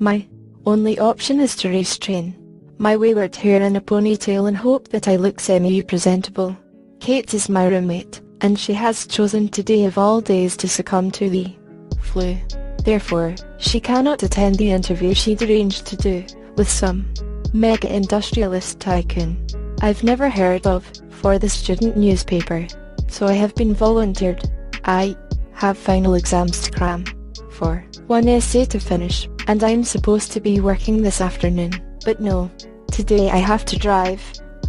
My only option is to restrain my wayward hair in a ponytail and hope that I look semi-presentable. Kate is my roommate, and she has chosen today of all days to succumb to the flu. Therefore, she cannot attend the interview she'd arranged to do with some mega-industrialist tycoon I've never heard of for the student newspaper, so I have been volunteered. I have final exams to cram for one essay to finish, and I'm supposed to be working this afternoon, but no. Today I have to drive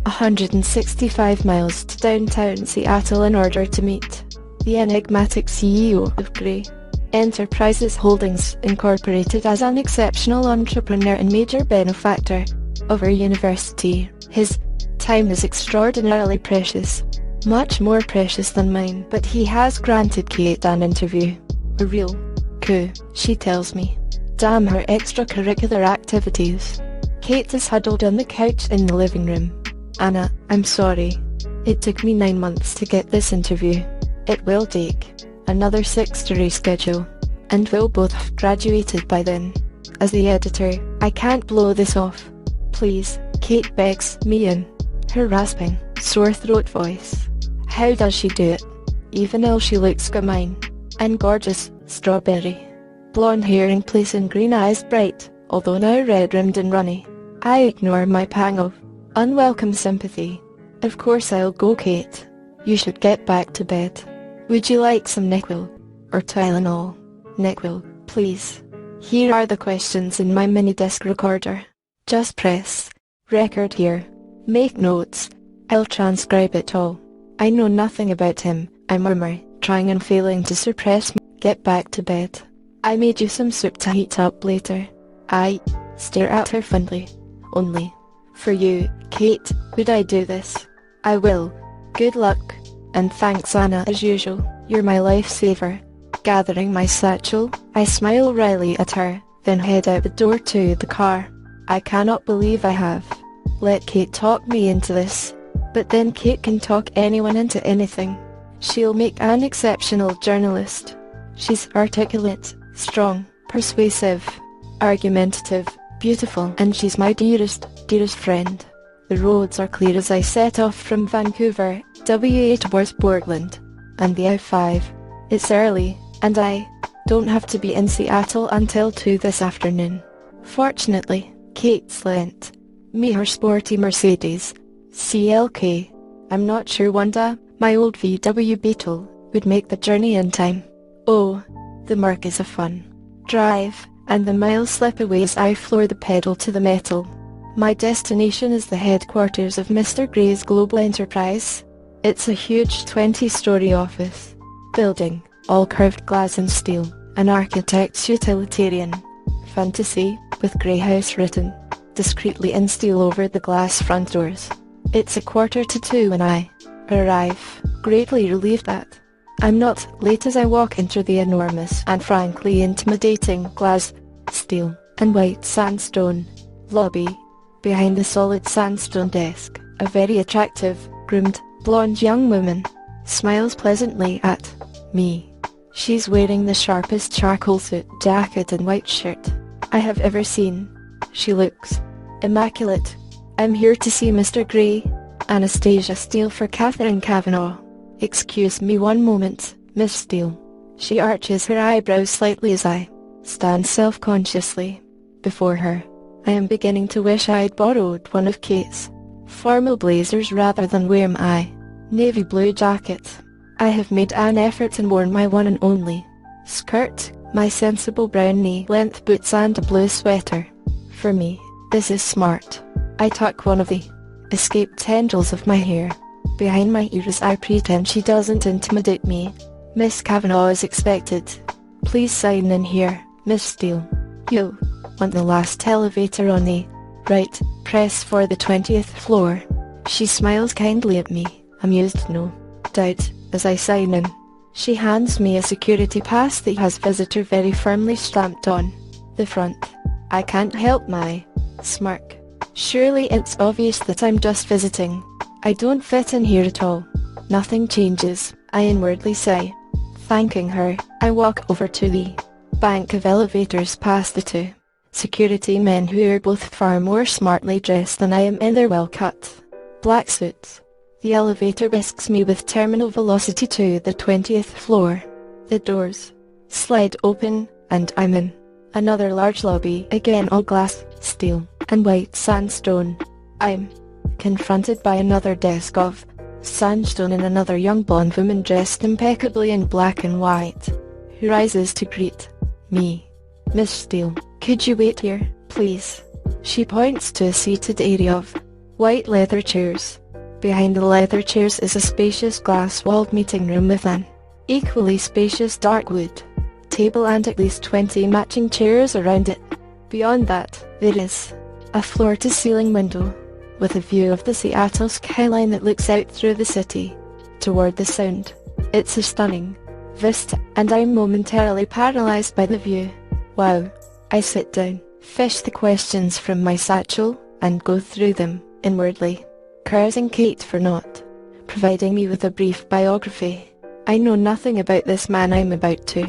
165 miles to downtown Seattle in order to meet the enigmatic CEO of Grey Enterprises Holdings Incorporated as an exceptional entrepreneur and major benefactor of our university. His time is extraordinarily precious, much more precious than mine, but he has granted Kate an interview. A real coup, she tells me. Damn her extracurricular activities. Kate is huddled on the couch in the living room. Anna, I'm sorry. It took me 9 months to get this interview. It will take another 6 to reschedule, and we'll both have graduated by then. As the editor, I can't blow this off. Please, Kate begs me in her rasping, sore throat voice. How does she do it? Even ill, she looks gamine and gorgeous, strawberry blonde hair in place and green eyes bright, although now red-rimmed and runny. I ignore my pang of unwelcome sympathy. Of course I'll go, Kate. You should get back to bed. Would you like some NyQuil? Or Tylenol? NyQuil, please. Here are the questions in my mini disc recorder. Just press record here. Make notes. I'll transcribe it all. I know nothing about him, I murmur, trying and failing to suppress. Get back to bed. I made you some soup to heat up later. I stare at her fondly. Only for you, Kate, would I do this? I will. Good luck. And thanks, Anna, as usual. You're my lifesaver. Gathering my satchel, I smile wryly at her, then head out the door to the car. I cannot believe I have let Kate talk me into this. But then Kate can talk anyone into anything. She'll make an exceptional journalist. She's articulate, strong, persuasive, argumentative, beautiful, and she's my dearest friend. The roads are clear as I set off from Vancouver, WA towards Portland, and the I-5. It's early, and I don't have to be in Seattle until 2 this afternoon. Fortunately, Kate's lent me her sporty Mercedes CLK. I'm not sure Wanda, my old VW Beetle, would make the journey in time. Oh, the Merc is a fun drive, and the miles slip away as I floor the pedal to the metal. My destination is the headquarters of Mr. Gray's global enterprise. It's a huge 20-story office building, all curved glass and steel, an architect's utilitarian fantasy, with Grey House written discreetly in steel over the glass front doors. It's 1:45 when I arrive, greatly relieved that I'm not late as I walk into the enormous and frankly intimidating glass, steel, and white sandstone lobby. Behind the solid sandstone desk, a very attractive, groomed, blonde young woman smiles pleasantly at me. She's wearing the sharpest charcoal suit jacket and white shirt I have ever seen. She looks immaculate. I'm here to see Mr. Gray. Anastasia Steele for Catherine Kavanagh. Excuse me one moment, Miss Steele. She arches her eyebrows slightly as I stand self-consciously before her. I am beginning to wish I'd borrowed one of Kate's formal blazers rather than wear my navy blue jacket. I have made an effort and worn my one and only skirt, my sensible brown knee-length boots and a blue sweater. For me, this is smart. I tuck one of the escaped tendrils of my hair behind my ears. I pretend she doesn't intimidate me. Miss Kavanagh is expected. Please sign in here, Miss Steele. You'll want the last elevator on the right. Press for the 20th floor. She smiles kindly at me, amused no doubt, as I sign in. She hands me a security pass that has visitor very firmly stamped on the front. I can't help my smirk. Surely it's obvious that I'm just visiting. I don't fit in here at all. Nothing changes, I inwardly say. Thanking her, I walk over to the bank of elevators past the 2 security men who are both far more smartly dressed than I am in their well-cut black suits. The elevator whisks me with terminal velocity to the 20th floor. The doors slide open, and I'm in another large lobby, again all glass, steel, and white sandstone. I'm confronted by another desk of sandstone and another young blonde woman dressed impeccably in black and white, who rises to greet me. "Miss Steele, could you wait here, please?" She points to a seated area of white leather chairs. Behind the leather chairs is a spacious glass-walled meeting room with an equally spacious dark wood table and at least 20 matching chairs around it. Beyond that, there is a floor-to-ceiling window with a view of the Seattle skyline that looks out through the city toward the Sound. It's a stunning vista, and I'm momentarily paralyzed by the view. Wow. I sit down, fish the questions from my satchel, and go through them inwardly, cursing Kate for not providing me with a brief biography. I know nothing about this man I'm about to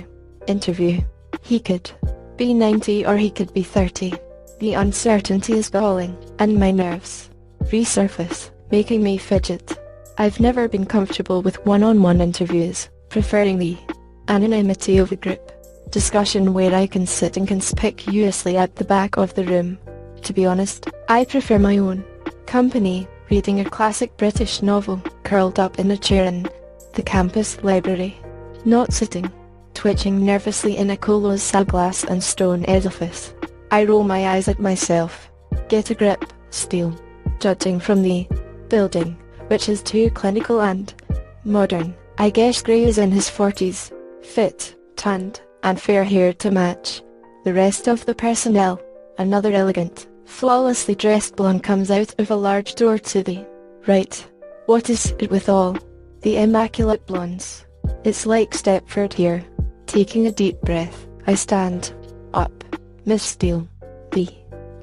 interview. He could be 90 or he could be 30. The uncertainty is galling, and my nerves resurface, making me fidget. I've never been comfortable with one-on-one interviews, preferring the anonymity of a group discussion where I can sit inconspicuously at the back of the room. To be honest, I prefer my own company, reading a classic British novel, curled up in a chair in the campus library, not sitting, twitching nervously in a colossal glass and stone edifice. I roll my eyes at myself. Get a grip, Steele. Judging from the building, which is too clinical and modern, I guess Gray is in his 40s, fit, tanned, and fair-haired to match the rest of the personnel. Another elegant, flawlessly dressed blonde comes out of a large door to the right. What is it with all the immaculate blondes? It's like Stepford here. Taking a deep breath, I stand up. "Miss Steele?" the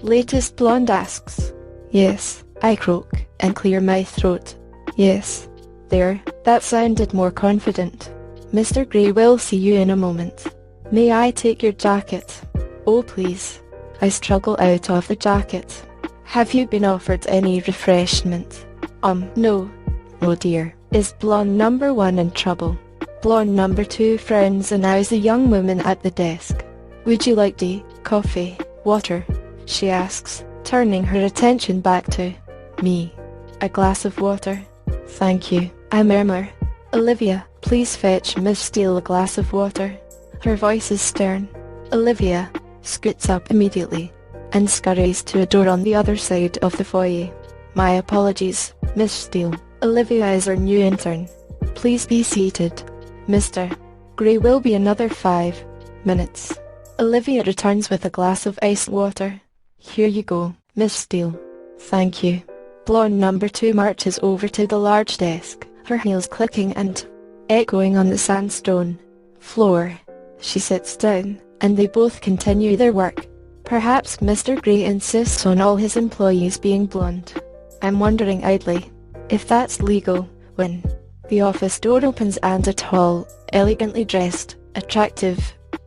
latest blonde asks. "Yes," I croak, and clear my throat. "Yes." There, that sounded more confident. "Mr. Gray will see you in a moment. May I take your jacket?" "Oh please." I struggle out of the jacket. "Have you been offered any refreshment?" No. "Oh dear." Is blonde number 1 in trouble? Blonde number 2 frowns and eyes the young woman at the desk. "Would you like tea, coffee, water?" she asks, turning her attention back to me. "A glass of water, thank you," I murmur. "Olivia, please fetch Miss Steele a glass of water." Her voice is stern. Olivia scoots up immediately and scurries to a door on the other side of the foyer. "My apologies, Miss Steele. Olivia is our new intern. Please be seated. Mr. Gray will be another 5 minutes." Olivia returns with a glass of iced water. "Here you go, Miss Steele." "Thank you." Blonde number 2 marches over to the large desk, her heels clicking and echoing on the sandstone floor. She sits down, and they both continue their work. Perhaps Mr. Gray insists on all his employees being blonde. I'm wondering idly if that's legal, when the office door opens and a tall, elegantly dressed, attractive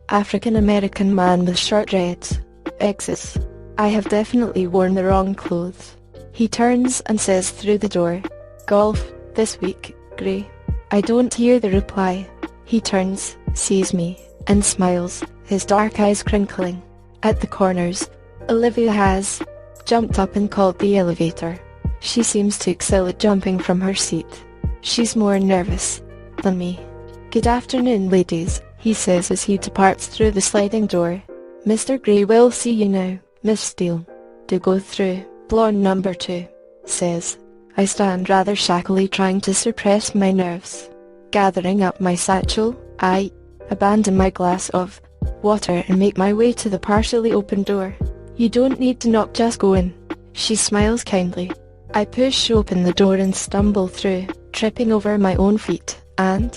African-American man with short dreads exits. I have definitely worn the wrong clothes. He turns and says through the door, "Golf this week, Gray?" I don't hear the reply. He turns, sees me, and smiles, his dark eyes crinkling at the corners. Olivia has jumped up and called the elevator. She seems to excel at jumping from her seat. She's more nervous than me. "Good afternoon, ladies," he says as he departs through the sliding door. "Mr. Gray will see you now, Miss Steele. Do go through," blonde number 2 says. I stand rather shackily, trying to suppress my nerves. Gathering up my satchel, I abandon my glass of water and make my way to the partially open door. "You don't need to knock, just go in." She smiles kindly. I push open the door and stumble through, tripping over my own feet, and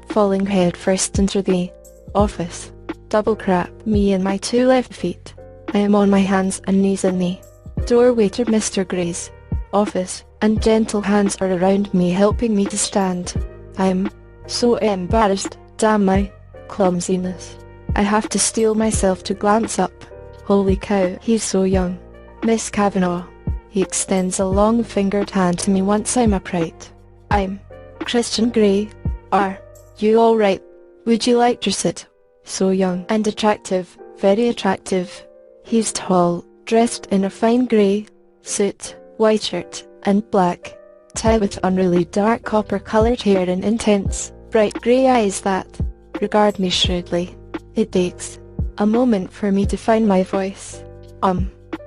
falling head first into the office. Double crap me and my 2 left feet. I am on my hands and knees in the doorway to Mr. Gray's office, and gentle hands are around me helping me to stand. I'm so embarrassed, damn my clumsiness. I have to steel myself to glance up. Holy cow, he's so young. Miss Kavanagh. He extends a long-fingered hand to me once I'm upright. I'm Christian Grey. Are you alright? Would you like to sit? So young and attractive, very attractive. He's tall, dressed in a fine grey suit, white shirt, and black tie with unruly dark copper-coloured hair and intense, bright grey eyes that regard me shrewdly. It takes a moment for me to find my voice.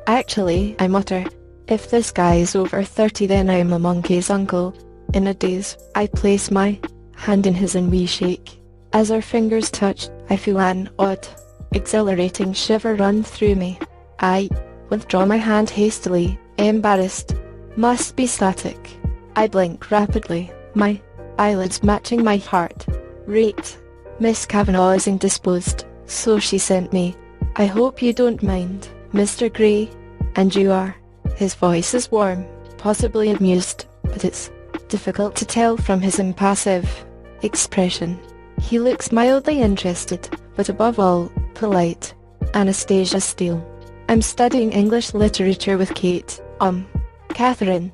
Actually, I mutter, if this guy is over 30 then I'm a monkey's uncle. In a daze, I place my hand in his and we shake. As our fingers touch, I feel an odd, exhilarating shiver run through me. I withdraw my hand hastily, embarrassed. Must be static. I blink rapidly, my eyelids matching my heart rate. Miss Kavanagh is indisposed, so she sent me. I hope you don't mind, Mr. Grey. And you are? His voice is warm, possibly amused, but it's difficult to tell from his impassive expression. He looks mildly interested, but above all, polite. Anastasia Steele. I'm studying English literature with Kate, Catherine,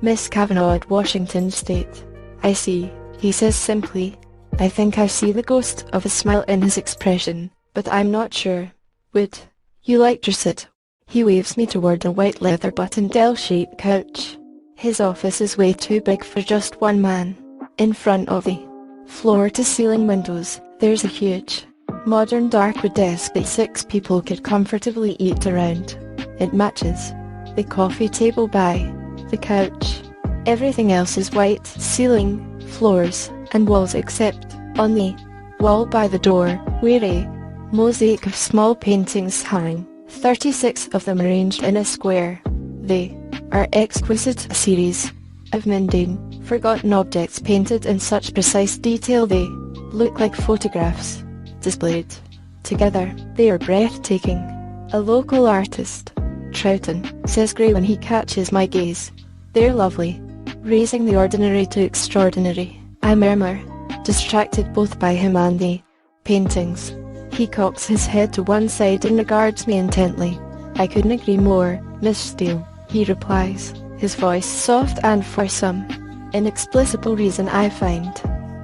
Miss Kavanagh at Washington State. I see, he says simply. I think I see the ghost of a smile in his expression, but I'm not sure. Would you like to sit? He waves me toward a white leather buttoned L-shaped couch. His office is way too big for just one man. In front of the floor-to-ceiling windows, there's a huge, modern dark-wood desk that 6 people could comfortably eat around. It matches the coffee table by the couch. Everything else is white ceiling, floors, and walls except on the wall by the door, where a mosaic of small paintings hang. 36 of them arranged in a square. They are exquisite, a series of mundane, forgotten objects painted in such precise detail they look like photographs displayed together. They are breathtaking. A local artist, Troughton, says Grey when he catches my gaze. They're lovely, raising the ordinary to extraordinary. I murmur, distracted both by him and the paintings. He cocks his head to one side and regards me intently. I couldn't agree more, Miss Steele, he replies, his voice soft, and for some inexplicable reason I find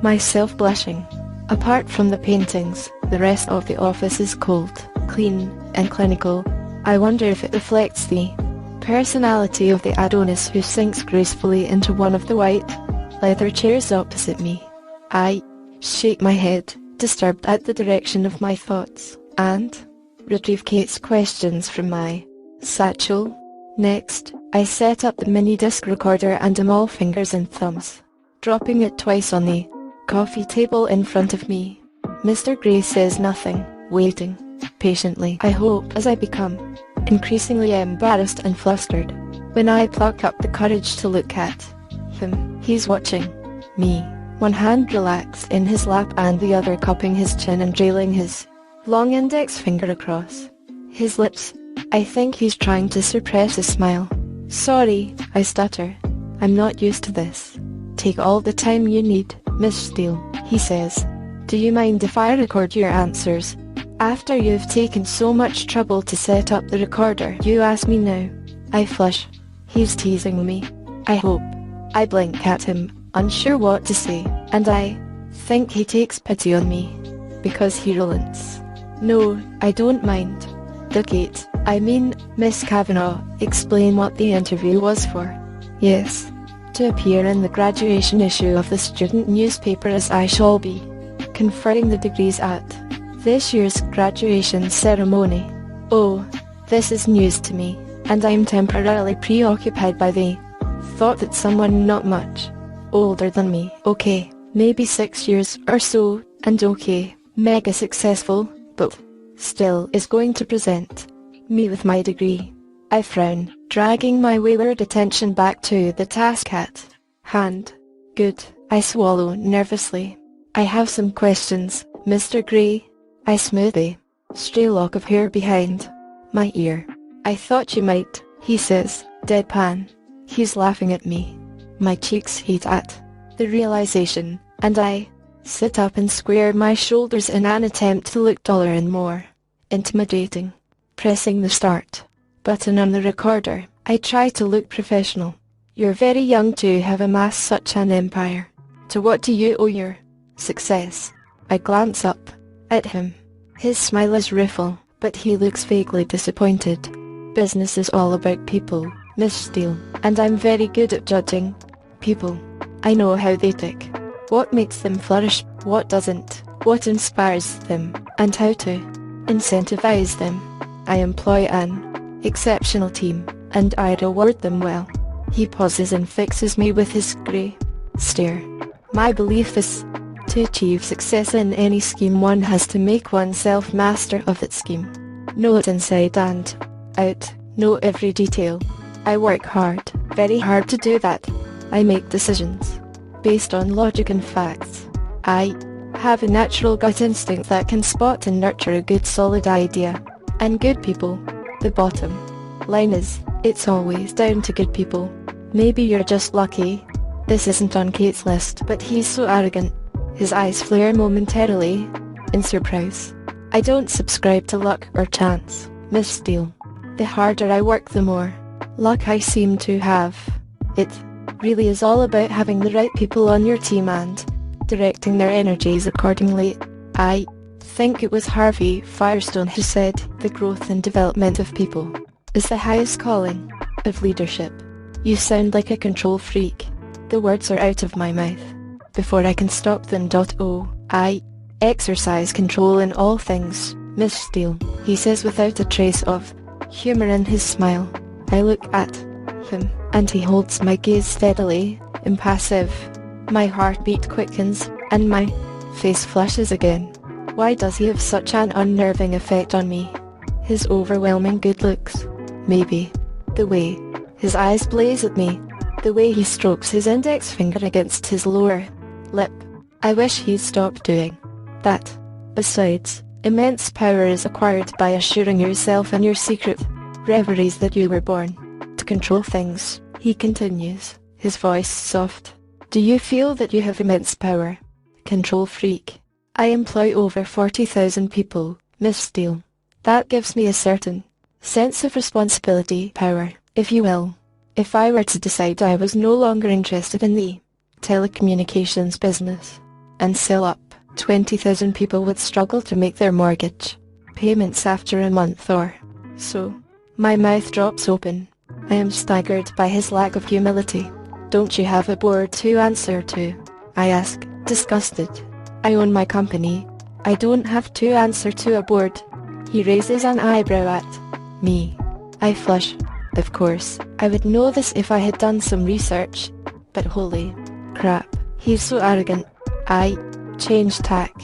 myself blushing. Apart from the paintings, the rest of the office is cold, clean, and clinical. I wonder if it reflects the personality of the Adonis who sinks gracefully into one of the white leather chairs opposite me. I shake my head, disturbed at the direction of my thoughts, and retrieve Kate's questions from my satchel. Next, I set up the mini-disc recorder and am all fingers and thumbs, dropping it twice on the coffee table in front of me. Mr. Grey says nothing, waiting patiently, I hope, as I become increasingly embarrassed and flustered. When I pluck up the courage to look at him, he's watching me, one hand relaxed in his lap and the other cupping his chin and trailing his long index finger across his lips. I think he's trying to suppress a smile. Sorry, I stutter. I'm not used to this. Take all the time you need, Miss Steele, he says. Do you mind if I record your answers? After you've taken so much trouble to set up the recorder, you ask me now. I flush. He's teasing me. I hope. I blink at him, unsure what to say, and I think he takes pity on me, because he relents. No, I don't mind. The Kate, I mean, Miss Kavanagh, explain what the interview was for. Yes. To appear in the graduation issue of the student newspaper, as I shall be conferring the degrees at this year's graduation ceremony. Oh, this is news to me, and I'm temporarily preoccupied by the thought that someone not much older than me, okay, maybe 6 years or so, and okay, mega successful, but still is going to present me with my degree. I frown, dragging my wayward attention back to the task at hand. Good, I swallow nervously. I have some questions, Mr. Grey. I smooth a stray lock of hair behind my ear. I thought you might, he says, deadpan. He's laughing at me. My cheeks heat at the realization, and I sit up and square my shoulders in an attempt to look taller and more intimidating. Pressing the start button on the recorder, I try to look professional. You're very young to have amassed such an empire. To what do you owe your success? I glance up at him. His smile is rueful, but he looks vaguely disappointed. Business is all about people, Miss Steele, and I'm very good at judging people. I know how they tick, what makes them flourish, what doesn't, what inspires them, and how to incentivize them. I employ an exceptional team, and I reward them well. He pauses and fixes me with his grey stare. My belief is, to achieve success in any scheme one has to make oneself master of that scheme. Know it inside and out, know every detail. I work hard, very hard to do that. I make decisions based on logic and facts. I have a natural gut instinct that can spot and nurture a good solid idea. And good people. The bottom line is, it's always down to good people. Maybe you're just lucky. This isn't on Kate's list, but he's so arrogant. His eyes flare momentarily in surprise. I don't subscribe to luck or chance, Miss Steele. The harder I work, the more luck I seem to have. It really is all about having the right people on your team and directing their energies accordingly. I think it was Harvey Firestone who said, the growth and development of people is the highest calling of leadership. You sound like a control freak. The words are out of my mouth before I can stop them. I exercise control in all things, Miss Steele, he says without a trace of humor in his smile. I look at him, and he holds my gaze steadily, impassive. My heartbeat quickens, and my face flushes again. Why does he have such an unnerving effect on me? His overwhelming good looks? Maybe. The way his eyes blaze at me. The way he strokes his index finger against his lower lip. I wish he'd stop doing that. Besides, immense power is acquired by assuring yourself and your secret reveries that you were born to control things, he continues, his voice soft. Do you feel that you have immense power? Control freak. I employ over 40,000 people, Miss Steele. That gives me a certain sense of responsibility, power, if you will. If I were to decide I was no longer interested in the telecommunications business and sell up, 20,000 people would struggle to make their mortgage payments after a month or so. My mouth drops open. I am staggered by his lack of humility. Don't you have a board to answer to? I ask, disgusted. I own my company. I don't have to answer to a board. He raises an eyebrow at me. I flush. Of course, I would know this if I had done some research. But holy crap, he's so arrogant. I change tack.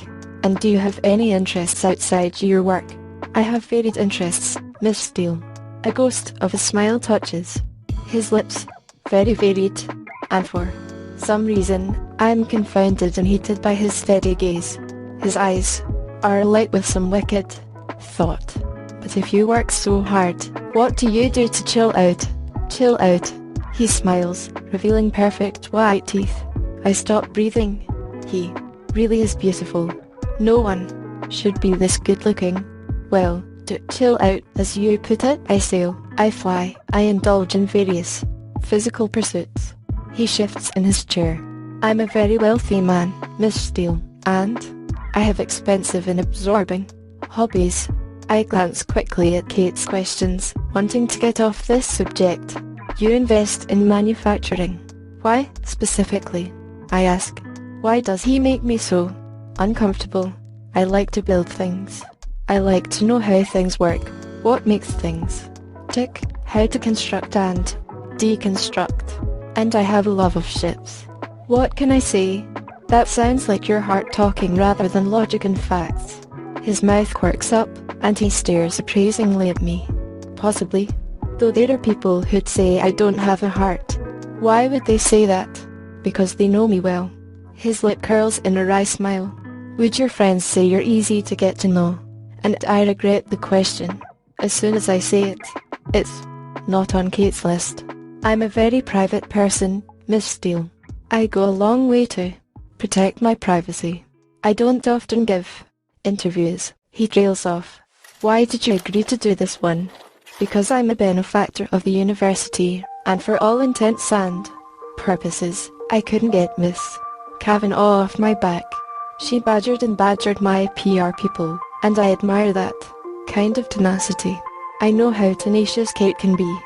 And do you have any interests outside your work? I have varied interests, Miss Steele. A ghost of a smile touches his lips. Very varied. And for some reason, I am confounded and heated by his steady gaze. His eyes are alight with some wicked thought. But if you work so hard, what do you do to chill out? Chill out. He smiles, revealing perfect white teeth. I stop breathing. He really is beautiful. No one should be this good looking. Well, to chill out, as you put it, I sail, I fly, I indulge in various physical pursuits. He shifts in his chair. I'm a very wealthy man, Miss Steele, and I have expensive and absorbing hobbies. I glance quickly at Kate's questions, wanting to get off this subject. You invest in manufacturing. Why, specifically? I ask. Why does he make me so uncomfortable? I like to build things. I like to know how things work, what makes things tick, how to construct and deconstruct. And I have a love of ships. What can I say? That sounds like your heart talking rather than logic and facts. His mouth quirks up, and he stares appraisingly at me. Possibly. Though there are people who'd say I don't have a heart. Why would they say that? Because they know me well. His lip curls in a wry smile. Would your friends say you're easy to get to know? And I regret the question. As soon as I say it, it's not on Kate's list. I'm a very private person, Miss Steele. I go a long way to protect my privacy. I don't often give interviews. He trails off. Why did you agree to do this one? Because I'm a benefactor of the university, and for all intents and purposes, I couldn't get Miss Kavanaugh off my back. She badgered and badgered my PR people, and I admire that kind of tenacity. I know how tenacious Kate can be.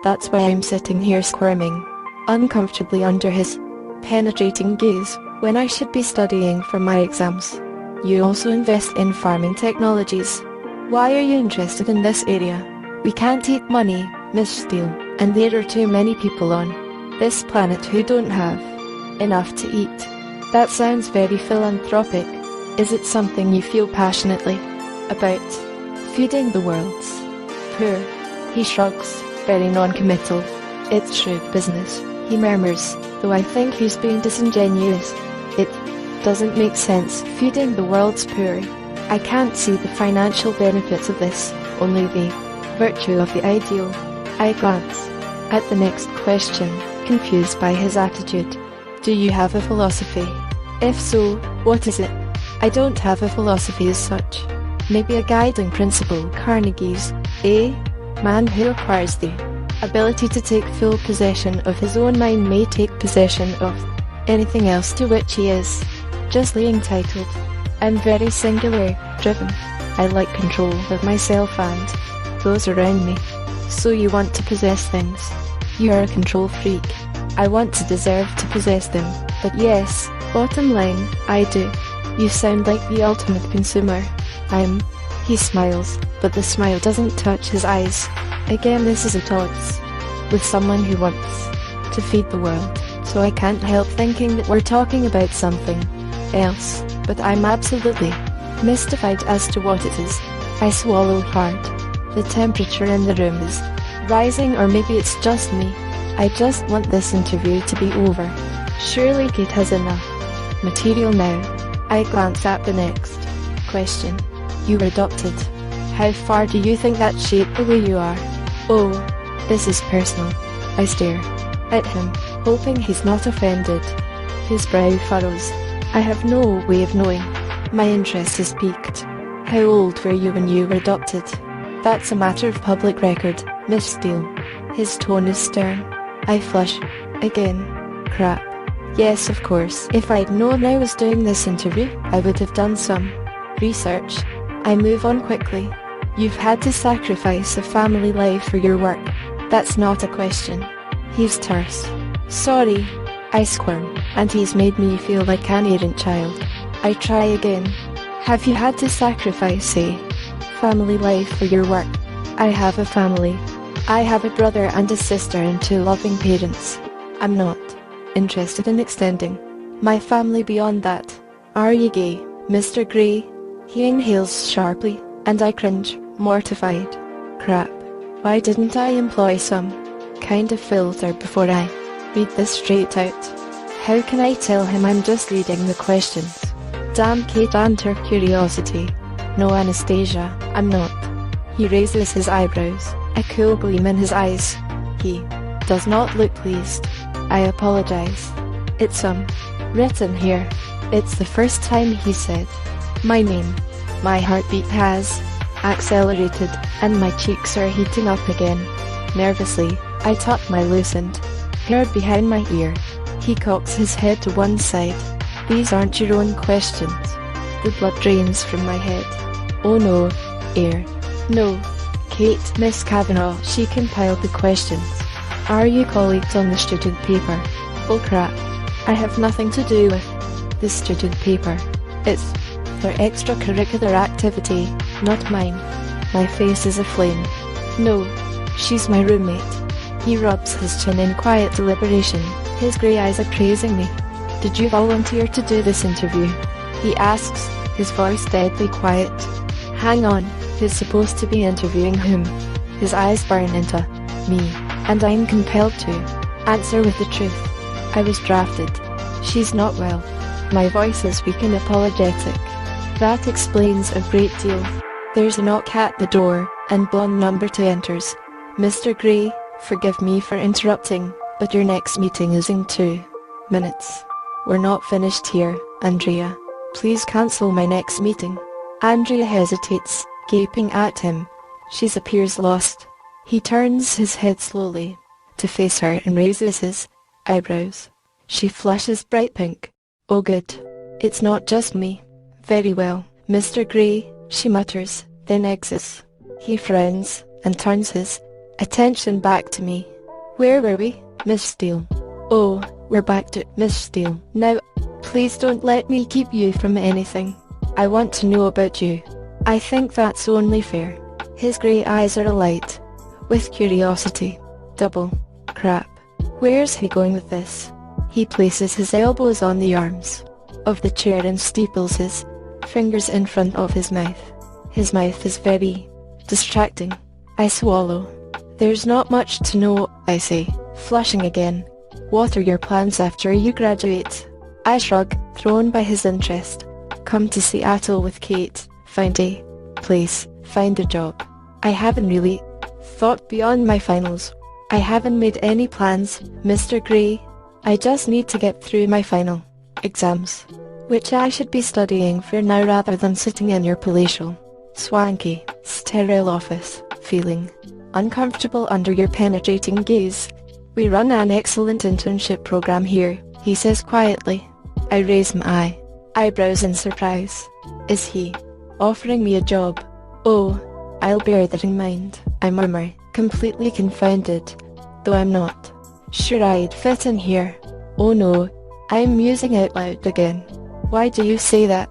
That's why I'm sitting here squirming uncomfortably under his penetrating gaze, when I should be studying for my exams. You also invest in farming technologies. Why are you interested in this area? We can't eat money, Miss Steele, and there are too many people on this planet who don't have enough to eat. That sounds very philanthropic. Is it something you feel passionately about? Feeding the world's poor. He shrugs, very non-committal. It's shrewd business, he murmurs, though I think he's being disingenuous. It doesn't make sense, feeding the world's poor. I can't see the financial benefits of this, only the virtue of the ideal. I glance at the next question, confused by his attitude. Do you have a philosophy? If so, what is it? I don't have a philosophy as such. Maybe a guiding principle, Carnegie's. A man who acquires the ability to take full possession of his own mind may take possession of anything else to which he is justly entitled. I'm very singular, driven. I like control of myself and those around me. So you want to possess things. You are a control freak. I want to deserve to possess them, but yes, bottom line, I do. You sound like the ultimate consumer. He smiles, but the smile doesn't touch his eyes. Again, this is at odds with someone who wants to feed the world, so I can't help thinking that we're talking about something else, but I'm absolutely mystified as to what it is. I swallow hard. The temperature in the room is rising, or maybe it's just me. I just want this interview to be over. Surely Kate has enough material now. I glance at the next question. You were adopted. How far do you think that shaped the way you are? Oh, this is personal. I stare at him, hoping he's not offended. His brow furrows. I have no way of knowing. My interest is piqued. How old were you when you were adopted? That's a matter of public record, Miss Steele. His tone is stern. I flush. Again. Crap. Yes, of course. If I'd known I was doing this interview, I would have done some research. I move on quickly. You've had to sacrifice a family life for your work. That's not a question. He's terse. Sorry. I squirm, and he's made me feel like an errant child. I try again. Have you had to sacrifice a family life for your work? I have a family. I have a brother and a sister and 2 loving parents. I'm not interested in extending my family beyond that. Are you gay, Mr. Gray? He inhales sharply, and I cringe, mortified. Crap. Why didn't I employ some kind of filter before I read this straight out? How can I tell him I'm just reading the questions? Damn Kate and her curiosity. No, Anastasia, I'm not. He raises his eyebrows, a cool gleam in his eyes. He does not look pleased. I apologize. It's written here. It's the first time he said my name. My heartbeat has accelerated, and my cheeks are heating up again. Nervously, I tuck my loosened hair behind my ear. He cocks his head to one side. These aren't your own questions. The blood drains from my head. Oh no, air. No. Kate, Miss Kavanaugh, she compiled the questions. Are you colleagues on the student paper? Oh crap. I have nothing to do with the student paper. It's their extracurricular activity, not mine. My face is aflame. No, she's my roommate. He rubs his chin in quiet deliberation. His grey eyes are praising me. Did you volunteer to do this interview? He asks, his voice deadly quiet. Hang on, he's supposed to be interviewing whom? His eyes burn into me, and I'm compelled to answer with the truth. I was drafted. She's not well. My voice is weak and apologetic. That explains a great deal. There's a knock at the door, and blonde number 2 enters. Mr. Gray, forgive me for interrupting, but your next meeting is in 2 minutes. We're not finished here, Andrea. Please cancel my next meeting. Andrea hesitates, gaping at him. She appears lost. He turns his head slowly to face her and raises his eyebrows. She flushes bright pink. Oh good. It's not just me. Very well, Mr. Gray, she mutters, then exits. He frowns and turns his attention back to me. Where were we, Miss Steele? Oh, we're back to Miss Steele. Now, please don't let me keep you from anything. I want to know about you. I think that's only fair. His grey eyes are alight with curiosity. Double crap. Where's he going with this? He places his elbows on the arms of the chair and steeples his fingers in front of his mouth. His mouth is very distracting. I swallow. There's not much to know, I say, flushing again. What are your plans after you graduate? I shrug, thrown by his interest. Come to Seattle with Kate, find a place, find a job. I haven't really thought beyond my finals. I haven't made any plans, Mr. Gray. I just need to get through my final exams, which I should be studying for now rather than sitting in your palatial, swanky, sterile office, feeling uncomfortable under your penetrating gaze. We run an excellent internship program here, he says quietly. I raise my eyebrows in surprise. Is he offering me a job? Oh, I'll bear that in mind, I murmur, completely confounded, though I'm not sure I'd fit in here. Oh no, I'm musing out loud again. Why do you say that?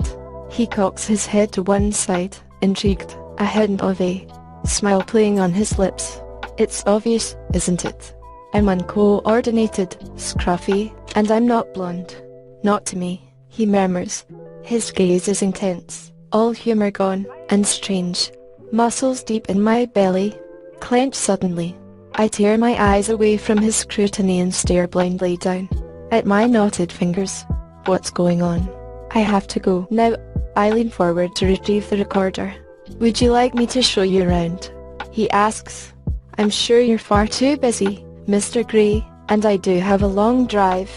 He cocks his head to one side, intrigued, a hint of a smile playing on his lips. It's obvious, isn't it? I'm uncoordinated, scruffy, and I'm not blonde. Not to me, he murmurs. His gaze is intense, all humor gone, and strange. Muscles deep in my belly clench suddenly. I tear my eyes away from his scrutiny and stare blindly down at my knotted fingers. What's going on? I have to go. Now, I lean forward to retrieve the recorder. Would you like me to show you around? He asks. I'm sure you're far too busy, Mr. Gray, and I do have a long drive.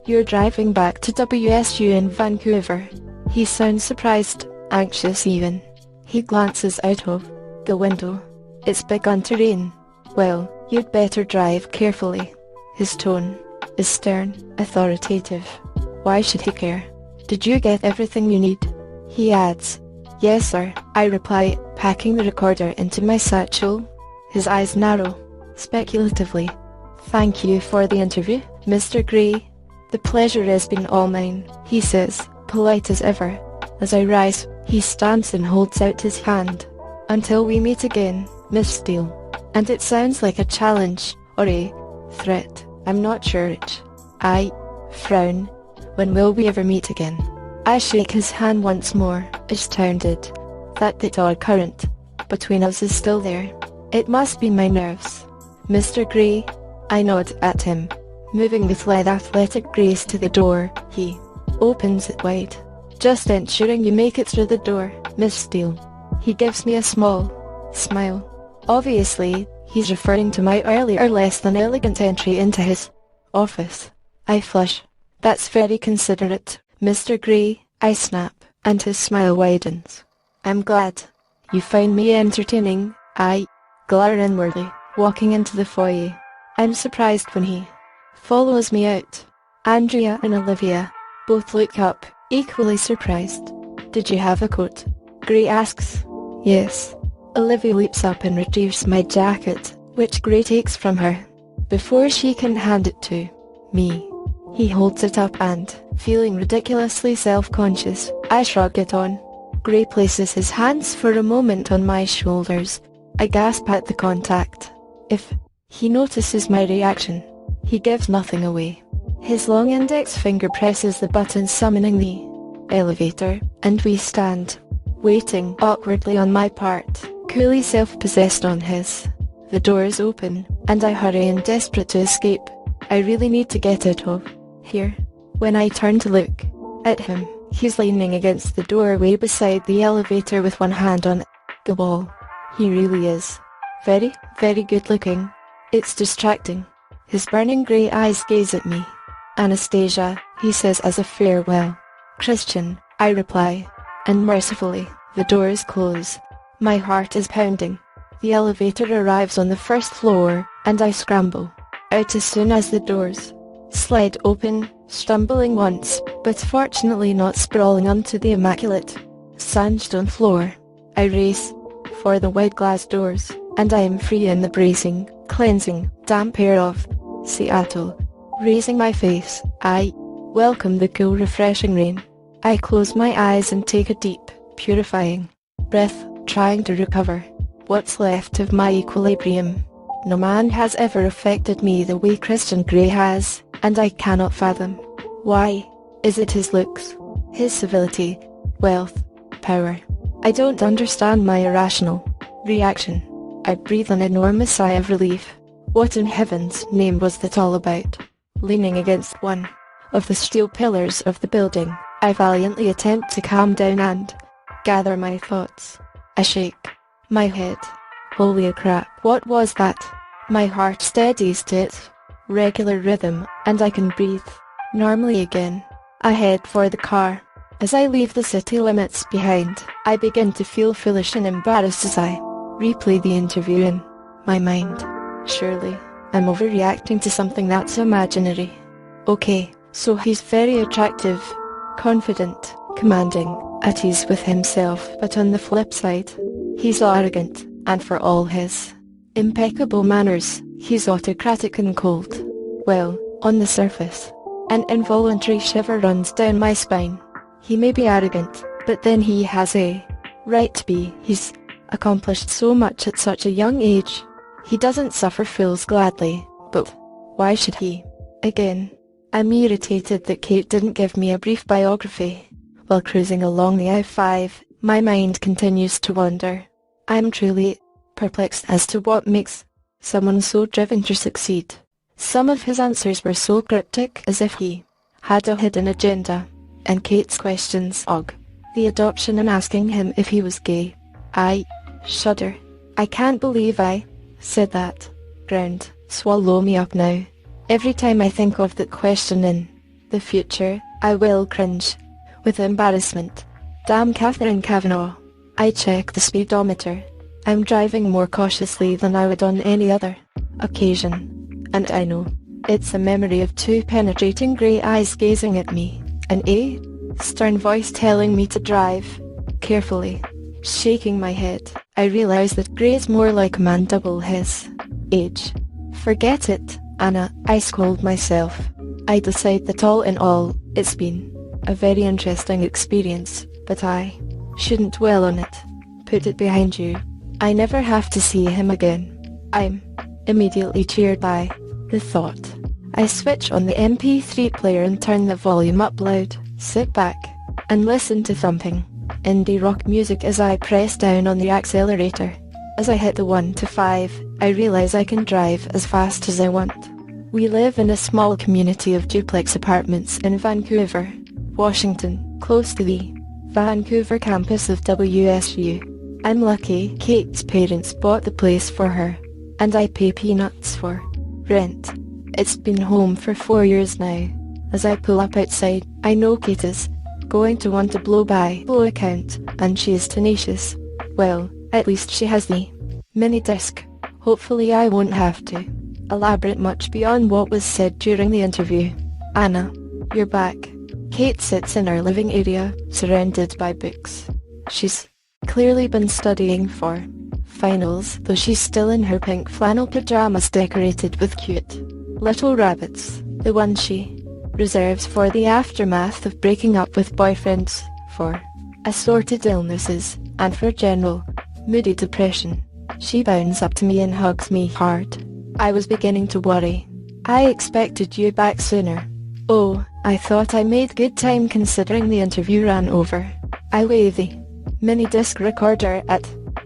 You're driving back to WSU in Vancouver. He sounds surprised, anxious even. He glances out of the window. It's begun to rain. Well, you'd better drive carefully. His tone is stern, authoritative. Why should he care? Did you get everything you need? He adds. Yes sir, I reply, packing the recorder into my satchel. His eyes narrow, speculatively. Thank you for the interview, Mr. Gray. The pleasure has been all mine, he says, polite as ever. As I rise, he stands and holds out his hand. Until we meet again, Miss Steele. And it sounds like a challenge, or a threat. I'm not sure which. I frown. When will we ever meet again? I shake his hand once more, astounded that the odd current between us is still there. It must be my nerves. Mr. Gray, I nod at him, moving with lithe athletic grace to the door. He opens it wide. Just ensuring you make it through the door, Miss Steele. He gives me a small smile. Obviously, he's referring to my earlier less than elegant entry into his office. I flush. That's very considerate, Mr. Gray, I snap, and his smile widens. I'm glad you find me entertaining, I glare inwardly, walking into the foyer. I'm surprised when he follows me out. Andrea and Olivia both look up, equally surprised. Did you have a coat? Gray asks. Yes. Olivia leaps up and retrieves my jacket, which Gray takes from her. Before she can hand it to me, he holds it up and, feeling ridiculously self-conscious, I shrug it on. Gray places his hands for a moment on my shoulders. I gasp at the contact. If he notices my reaction, he gives nothing away. His long index finger presses the button summoning the elevator, and we stand, waiting awkwardly on my part, coolly self-possessed on his. The doors open, and I hurry in desperate to escape. I really need to get out of here. When I turn to look at him, he's leaning against the doorway beside the elevator with one hand on the wall. He really is very, very good looking. It's distracting. His burning grey eyes gaze at me. Anastasia, he says as a farewell. Christian, I reply. And mercifully, the doors close. My heart is pounding. The elevator arrives on the first floor, and I scramble out as soon as the doors slide open, stumbling once, but fortunately not sprawling onto the immaculate sandstone floor. I race for the wide glass doors, and I am free in the bracing, cleansing, damp air of Seattle. Raising my face, I welcome the cool, refreshing rain. I close my eyes and take a deep, purifying breath, trying to recover what's left of my equilibrium. No man has ever affected me the way Christian Grey has, and I cannot fathom why. Is it his looks, his civility, wealth, power? I don't understand my irrational reaction. I breathe an enormous sigh of relief. What in heaven's name was that all about? Leaning against one of the steel pillars of the building, I valiantly attempt to calm down and gather my thoughts. I shake my head. Holy crap, what was that? My heart steadies to its regular rhythm, and I can breathe normally again. I head for the car. As I leave the city limits behind, I begin to feel foolish and embarrassed as I replay the interview in my mind. Surely, I'm overreacting to something that's imaginary. Okay, so he's very attractive, confident, commanding, at ease with himself, but on the flip side, he's arrogant, and for all his impeccable manners, he's autocratic and cold. Well, on the surface, an involuntary shiver runs down my spine. He may be arrogant, but then he has a right to be. He's accomplished so much at such a young age. He doesn't suffer fools gladly, but why should he? Again, I'm irritated that Kate didn't give me a brief biography. While cruising along the I-5, my mind continues to wander. I'm truly perplexed as to what makes someone so driven to succeed. Some of his answers were so cryptic, as if he had a hidden agenda. And Kate's questions, the adoption and asking him if he was gay. I shudder. I can't believe I said that. Ground, swallow me up now. Every time I think of that question in the future, I will cringe with embarrassment. Damn Catherine Kavanagh. I check the speedometer. I'm driving more cautiously than I would on any other occasion. And I know it's a memory of two penetrating grey eyes gazing at me, and a stern voice telling me to drive carefully. Shaking my head, I realize that Grey's more like a man double his age. Forget it, Anna, I scold myself. I decide that all in all, it's been a very interesting experience, but I shouldn't dwell on it. Put it behind you. I never have to see him again. I'm immediately cheered by the thought. I switch on the MP3 player and turn the volume up loud, sit back, and listen to thumping indie rock music as I press down on the accelerator. As I hit the 1 to 5, I realize I can drive as fast as I want. We live in a small community of duplex apartments in Vancouver, Washington, close to the Vancouver campus of WSU. I'm lucky Kate's parents bought the place for her, and I pay peanuts for rent. It's been home for 4 years now. As I pull up outside, I know Kate is going to want a blow-by-blow account, and she is tenacious. Well, at least she has the mini disc. Hopefully I won't have to elaborate much beyond what was said during the interview. Anna, you're back. Kate sits in our living area, surrounded by books. She's clearly been studying for finals, though she's still in her pink flannel pajamas decorated with cute little rabbits, the ones she reserves for the aftermath of breaking up with boyfriends, for assorted illnesses, and for general moody depression. She bounds up to me and hugs me hard. I was beginning to worry. I expected you back sooner. Oh, I thought I made good time considering the interview ran over. I wave the mini disc recorder at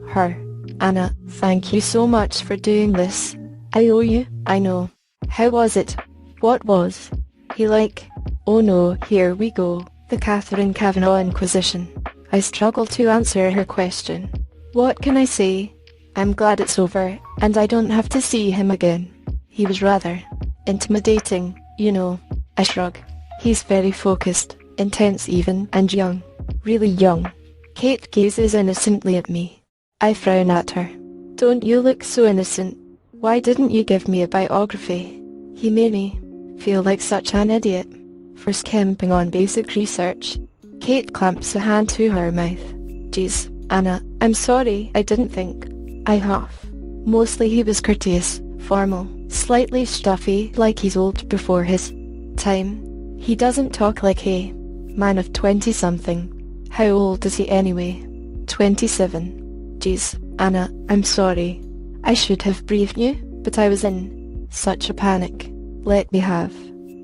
her. Anna, thank you so much for doing this. I owe you, I know. How was it? What was he like? Oh no, here we go. The Catherine Kavanagh Inquisition. I struggle to answer her question. What can I say? I'm glad it's over, and I don't have to see him again. He was rather intimidating, you know. I shrug. He's very focused, intense even, and young. Really young. Kate gazes innocently at me. I frown at her. Don't you look so innocent? Why didn't you give me a biography? He made me feel like such an idiot for skimping on basic research. Kate clamps a hand to her mouth. Geez, Anna, I'm sorry, I didn't think. I huff. Mostly he was courteous, formal, slightly stuffy, like he's old before his time. He doesn't talk like a man of 20-something. How old is he anyway? 27. Geez, Anna, I'm sorry. I should have briefed you, but I was in such a panic. Let me have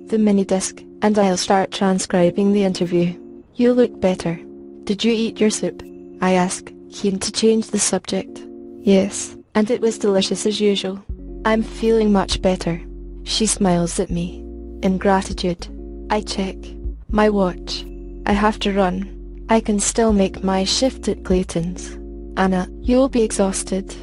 the mini disc, and I'll start transcribing the interview. You look better. Did you eat your soup? I ask, keen to change the subject. Yes, and it was delicious as usual. I'm feeling much better. She smiles at me. In gratitude, I check my watch. I have to run. I can still make my shift at Clayton's. Anna, you'll be exhausted.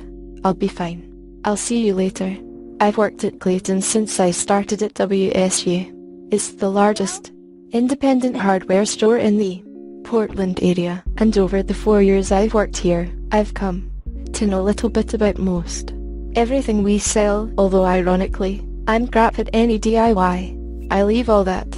I'll be fine. I'll see you later. I've worked at Clayton's since I started at WSU. It's the largest independent hardware store in the Portland area, and over the 4 years I've worked here, I've come to know a little bit about most everything we sell, although ironically, I'm crap at any DIY. I leave all that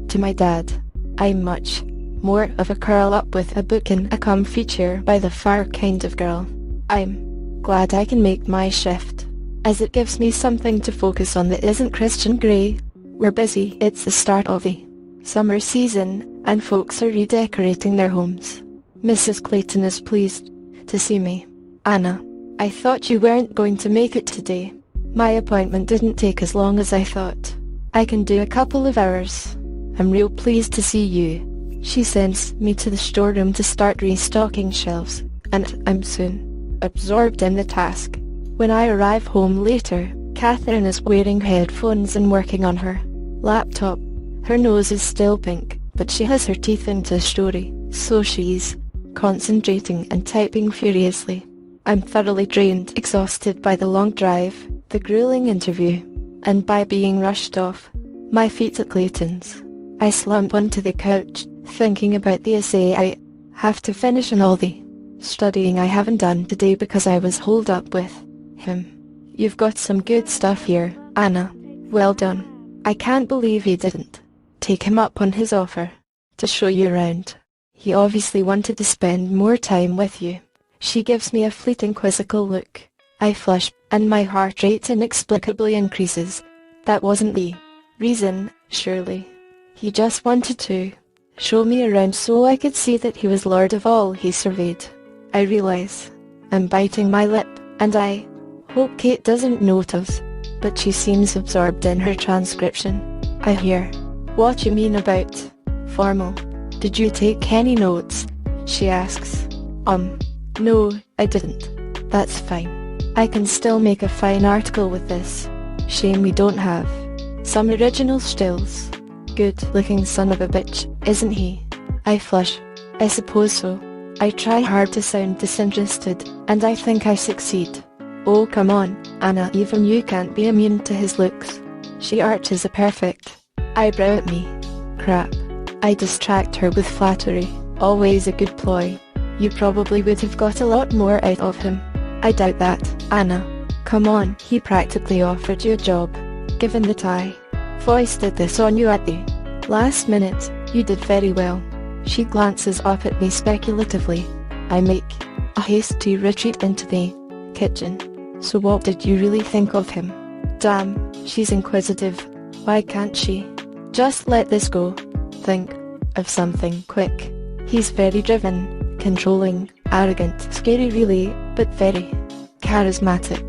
to my dad. I'm much more of a curl up with a book in a comfy chair by the fire kind of girl. I'm glad I can make my shift, as it gives me something to focus on that isn't Christian Grey. We're busy. It's the start of the summer season, and folks are redecorating their homes. Mrs. Clayton is pleased to see me. Anna, I thought you weren't going to make it today. My appointment didn't take as long as I thought. I can do a couple of hours. I'm real pleased to see you. She sends me to the storeroom to start restocking shelves, and I'm soon absorbed in the task. When I arrive home later, Catherine is wearing headphones and working on her laptop. Her nose is still pink, but she has her teeth into a story, so she's concentrating and typing furiously. I'm thoroughly drained, exhausted by the long drive, the grueling interview, and by being rushed off my feet at Clayton's. I slump onto the couch, thinking about the essay I have to finish and all the studying I haven't done today because I was holed up with him. You've got some good stuff here, Anna. Well done. I can't believe he didn't take him up on his offer to show you around. He obviously wanted to spend more time with you. She gives me a fleeting quizzical look. I flush, and my heart rate inexplicably increases. That wasn't the reason, surely. He just wanted to show me around so I could see that he was lord of all he surveyed. I realize I'm biting my lip, and I hope Kate doesn't notice, but she seems absorbed in her transcription. I hear, "What you mean about formal? Did you take any notes?" she asks. No, I didn't. That's fine. I can still make a fine article with this. Shame we don't have some original stills. Good-looking son of a bitch, isn't he? I flush. I suppose so. I try hard to sound disinterested, and I think I succeed. Oh come on, Anna, even you can't be immune to his looks. She arches a perfect eyebrow at me. Crap. I distract her with flattery, always a good ploy. You probably would have got a lot more out of him. I doubt that, Anna. Come on, he practically offered you a job. Given that I foisted this on you at the last minute, you did very well. She glances up at me speculatively. I make a hasty retreat into the kitchen. So what did you really think of him? Damn, she's inquisitive. Why can't she just let this go? Think of something quick. He's very driven, controlling, arrogant, scary really, but very charismatic.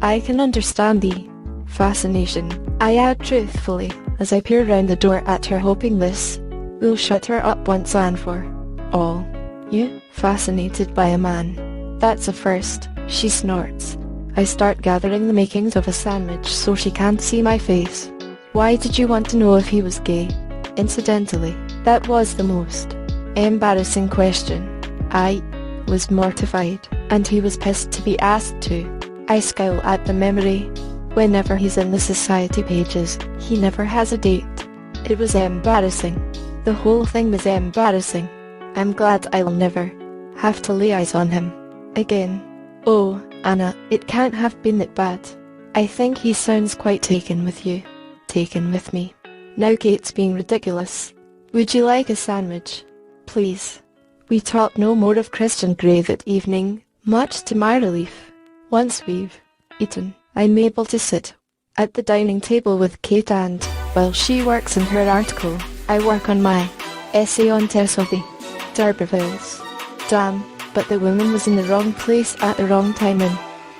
I can understand the fascination, I add truthfully, as I peer round the door at her, hoping this will shut her up once and for all. You, fascinated by a man? That's a first, she snorts. I start gathering the makings of a sandwich so she can't see my face. Why did you want to know if he was gay? Incidentally, that was the most embarrassing question. I was mortified, and he was pissed to be asked to. I scowl at the memory. Whenever he's in the society pages, he never has a date. It was embarrassing. The whole thing was embarrassing. I'm glad I'll never have to lay eyes on him again. Oh, Anna, it can't have been that bad. I think he sounds quite taken with you. Taken with me. Now Kate's being ridiculous. Would you like a sandwich? Please. We talked no more of Christian Grey that evening, much to my relief. Once we've eaten, I'm able to sit at the dining table with Kate, and, while she works on her article, I work on my essay on Tess of the D'Urbervilles. Damn, but the woman was in the wrong place at the wrong time in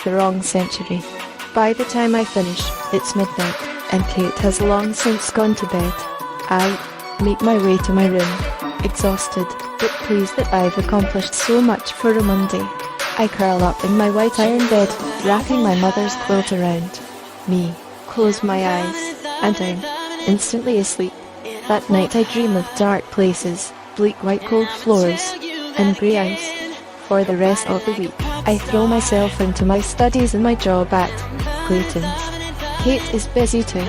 the wrong century. By the time I finish, it's midnight, and Kate has long since gone to bed. I make my way to my room, exhausted, but pleased that I've accomplished so much for a Monday. I curl up in my white iron bed, wrapping my mother's quilt around me, close my eyes, and I'm instantly asleep. That night I dream of dark places, bleak white cold floors, and grey ice. For the rest of the week, I throw myself into my studies and my job at Clayton's. Kate is busy too,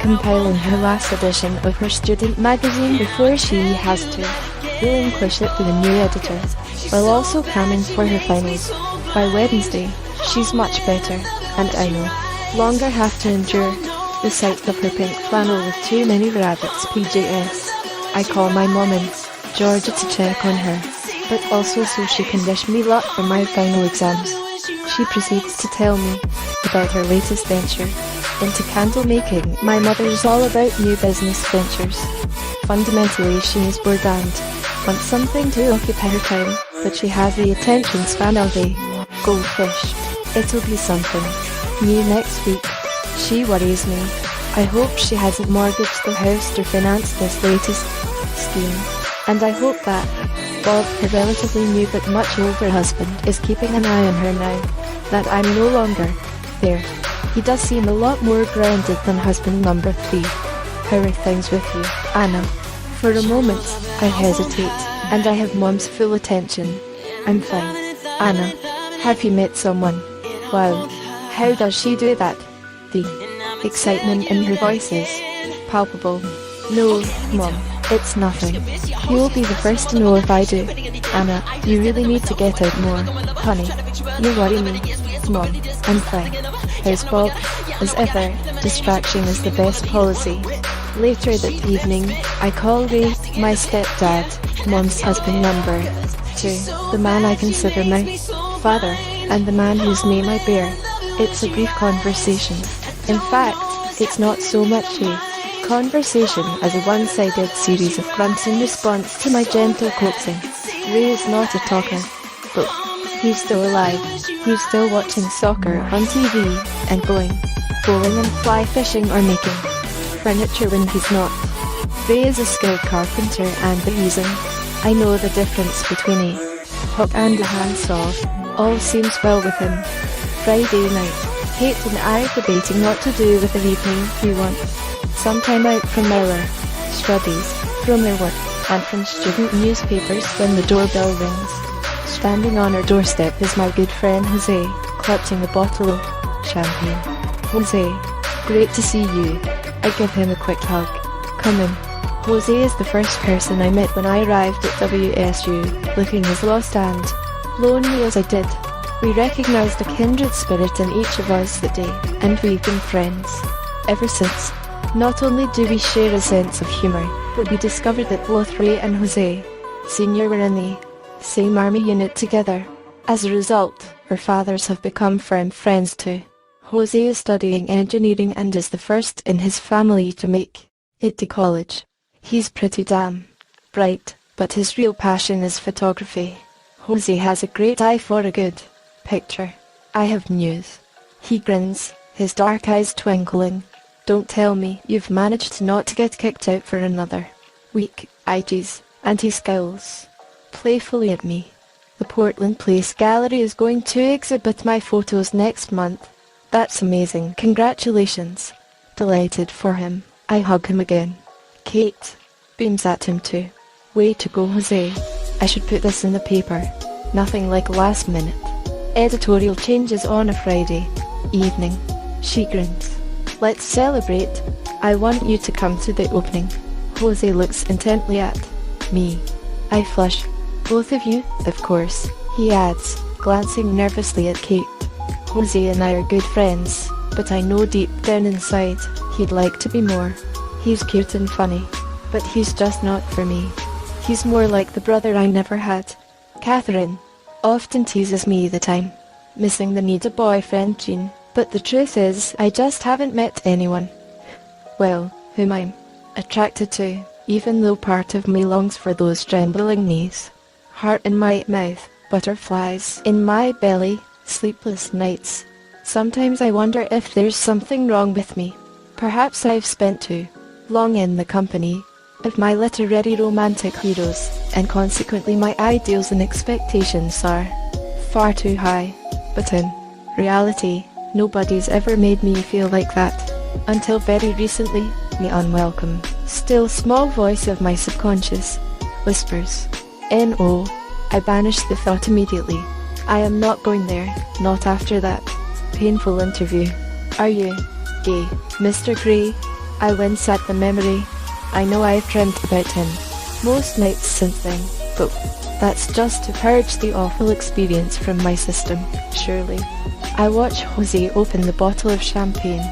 compiling her last edition of her student magazine before she has to relinquish it to the new editor, while also cramming for her finals. By Wednesday, she's much better, and I no longer have to endure the sight of her pink flannel with too many rabbits PJS. I call my mom and Georgia to check on her, but also so she can wish me luck for my final exams. She proceeds to tell me about her latest venture into candle making. My mother's all about new business ventures. Fundamentally, she is bored and wants something to occupy her time, but she has the attention span of a goldfish. It'll be something new next week. She worries me. I hope she hasn't mortgaged the house to finance this latest scheme, and I hope that Bob, her relatively new but much older husband, is keeping an eye on her now that I'm no longer there. He does seem a lot more grounded than husband number 3. How are things with you, Anna? For a moment, I hesitate, and I have Mom's full attention. I'm fine. Anna, have you met someone? Wow, how does she do that? The excitement in her voice is palpable. No, Mom, it's nothing. You'll be the first to know if I do. Anna, you really need to get out more. Honey, you worry me. Mom, I'm fine. How's Bob? As ever, distraction is the best policy. Later that evening, I call Ray, my stepdad, Mom's husband number 2, the man I consider my father, and the man whose name I bear. It's a brief conversation. In fact, it's not so much a conversation as a one-sided series of grunts in response to my gentle coaxing. Ray is not a talker, but he's still alive. He's still watching soccer on TV and going bowling and fly fishing or making furniture when he's not. Ray is a skilled carpenter, and the reason I know the difference between a hook and a handsaw all seems well with him. Friday night, Kate and I are debating what to do with the evening. We want some time out from our studies, from our work, and from student newspapers when the doorbell rings. Standing on our doorstep is my good friend Jose, clutching a bottle of champagne. Jose, great to see you. I give him a quick hug. Come in. Jose is the first person I met when I arrived at WSU, looking as lost and lonely as I did. We recognized a kindred spirit in each of us that day, and we've been friends ever since. Not only do we share a sense of humor, but we discovered that both Ray and Jose Sr. were in the same army unit together. As a result, our fathers have become firm friends too. Jose is studying engineering and is the first in his family to make it to college. He's pretty damn bright, but his real passion is photography. Jose has a great eye for a good picture. I have news. He grins, his dark eyes twinkling. Don't tell me you've managed not to get kicked out for another week. I tease, and he scowls playfully at me. The Portland Place Gallery is going to exhibit my photos next month. That's amazing. Congratulations. Delighted for him. I hug him again. Kate beams at him too. Way to go, Jose. I should put this in the paper. Nothing like last minute editorial changes on a Friday evening. She grins. Let's celebrate. I want you to come to the opening. Jose looks intently at me. I flush. Both of you, of course, he adds. glancing nervously at Kate. Jose and I are good friends, but I know deep down inside, he'd like to be more. He's cute and funny, but he's just not for me. He's more like the brother I never had. Catherine often teases me that I'm missing the need a boyfriend gene, but the truth is I just haven't met anyone, well, whom I'm attracted to, even though part of me longs for those trembling knees. Heart in my mouth, butterflies in my belly, sleepless nights. Sometimes I wonder if there's something wrong with me. Perhaps I've spent too long in the company of my literary romantic heroes, and consequently my ideals and expectations are far too high. But in reality, nobody's ever made me feel like that. Until very recently, the unwelcome, still small voice of my subconscious whispers, "No." I banish the thought immediately. I am not going there, not after that painful interview. Are you gay, Mr. Grey? I wince at the memory. I know I've dreamt about him most nights since then, but that's just to purge the awful experience from my system, surely. I watch Jose open the bottle of champagne.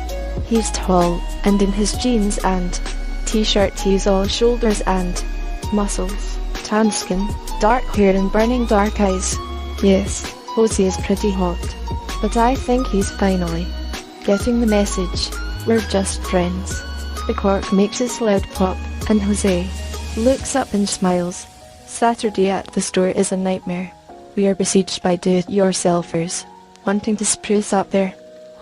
He's tall, and in his jeans and t-shirt he's all shoulders and muscles, tan skin, dark hair and burning dark eyes. Yes, Jose is pretty hot, but I think he's finally getting the message. We're just friends. The cork makes its loud pop, and Jose looks up and smiles. Saturday at the store is a nightmare. We are besieged by do-it-yourselfers, wanting to spruce up their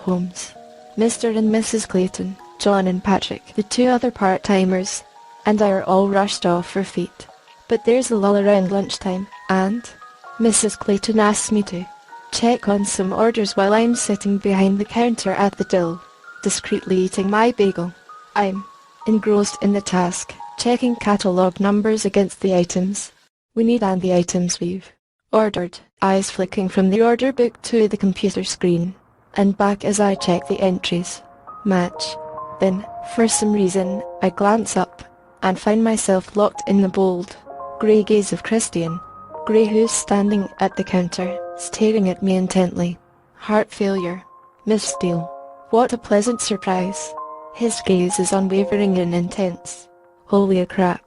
homes. Mr. and Mrs. Clayton, John and Patrick, the two other part-timers, and I are all rushed off our feet. But there's a lull around lunchtime, and Mrs. Clayton asks me to check on some orders while I'm sitting behind the counter at the till, discreetly eating my bagel. I'm engrossed in the task, checking catalogue numbers against the items we need and the items we've ordered, eyes flicking from the order book to the computer screen, and back as I check the entries. Match. Then, for some reason, I glance up, and find myself locked in the bold grey gaze of Christian Grey, who's standing at the counter, staring at me intently. Heart failure. Miss Steele. What a pleasant surprise. His gaze is unwavering and intense. Holy crap.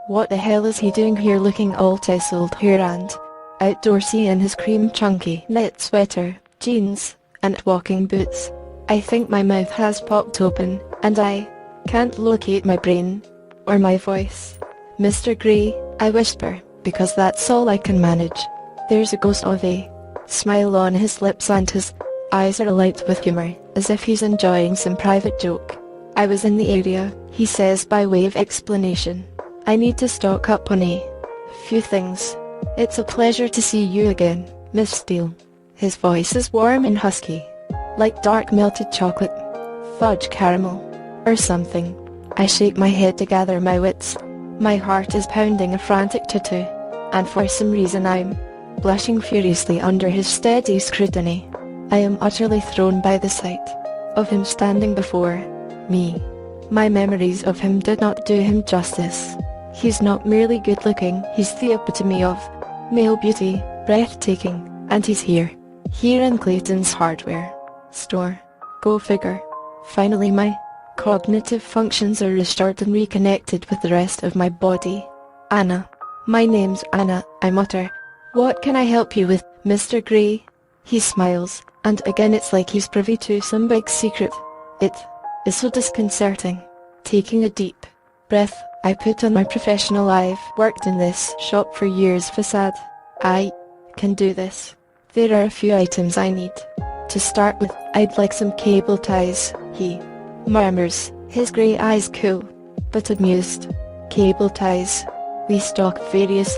What the hell is he doing here, looking all tousled hair and outdoorsy in his cream chunky knit sweater, jeans, and walking boots? I think my mouth has popped open, and I can't locate my brain or my voice. Mr. Grey, I whisper, because that's all I can manage. There's a ghost of a smile on his lips and his eyes are alight with humour, as if he's enjoying some private joke. I was in the area, he says by way of explanation. I need to stock up on a few things. It's a pleasure to see you again, Miss Steele. His voice is warm and husky, like dark melted chocolate, fudge caramel, or something. I shake my head to gather my wits. My heart is pounding a frantic tattoo, and for some reason I'm blushing furiously under his steady scrutiny. I am utterly thrown by the sight of him standing before me. My memories of him did not do him justice. He's not merely good looking, he's the epitome of male beauty, breathtaking, and he's here in Clayton's hardware store. Go figure. Finally my cognitive functions are restored and reconnected with the rest of my body. Anna. My name's Anna, I mutter. What can I help you with, Mr. Grey? He smiles, and again it's like he's privy to some big secret. It is so disconcerting. Taking a deep breath, I put on my professional I've worked in this shop for years facade. I can do this. There are a few items I need. To start with, I'd like some cable ties, he murmurs, his grey eyes cool, but amused. Cable ties. We stock various